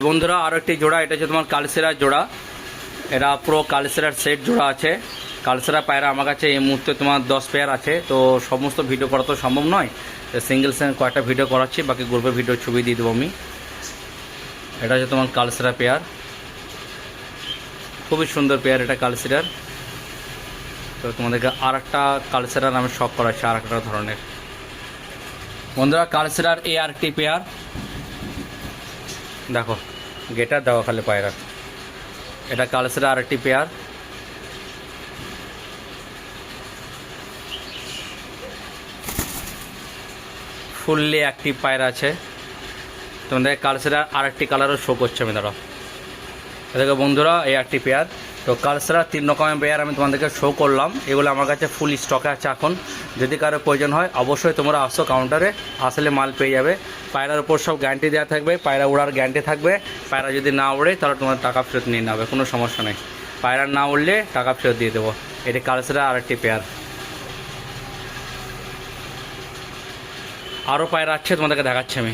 বন্ধুরা আরও একটি জোড়া, এটা হচ্ছে তোমার কালসেরার জোড়া। এটা পুরো কালসেরার সেট জোড়া আছে। কালসেরা পায়রা আমার কাছে এই মুহূর্তে তোমার 10 পেয়ার আছে। তো সমস্ত ভিডিও করা তো সম্ভব নয়, সিঙ্গেল কয়েকটা ভিডিও করাচ্ছি, বাকি গ্রুপের ভিডিওর ছবি দিয়ে দেবো আমি। এটা হচ্ছে তোমার কালসেরা পেয়ার, খুবই সুন্দর পেয়ার এটা কালসেরার। তো তোমাদেরকে আর একটা কালসেরার আমি শখ করাচ্ছি, আর একটা ধরনের। বন্ধুরা কালসেরার এই আর একটি পেয়ার দেখো, গেটার দেওয়া খালি পায়রা। এটা কালসেরা আর একটি পেয়ার, ফুললি অ্যাক্টিভ পায়রা আছে। তোমাদের কালসেরা আর একটি কালারও শো করছে আমি, দাঁড়াও। এদিকে বন্ধুরা এই একটি পেয়ার। তো কালসেরা 3 রকমের পেয়ার আমি তোমাদেরকে শো করলাম। এগুলো আমার কাছে ফুল স্টকে আছে এখন। যদি কারো প্রয়োজন হয় অবশ্যই তোমরা আসো কাউন্টারে, আসলে মাল পেয়ে যাবে। পায়রার উপর সব গ্যারান্টি দেওয়া থাকবে, পায়রা উড়ার গ্যারান্টি থাকবে। পায়রা যদি না উড়ে তাহলে তোমার টাকা ফেরত নিয়ে নেবে, কোনো সমস্যা নেই। পায়রা না উড়লে টাকা ফেরত দিয়ে দেবো। এটি কালসেরা আর একটি পেয়ার। আরও পায়রা আছে, তোমাদেরকে দেখাচ্ছি আমি।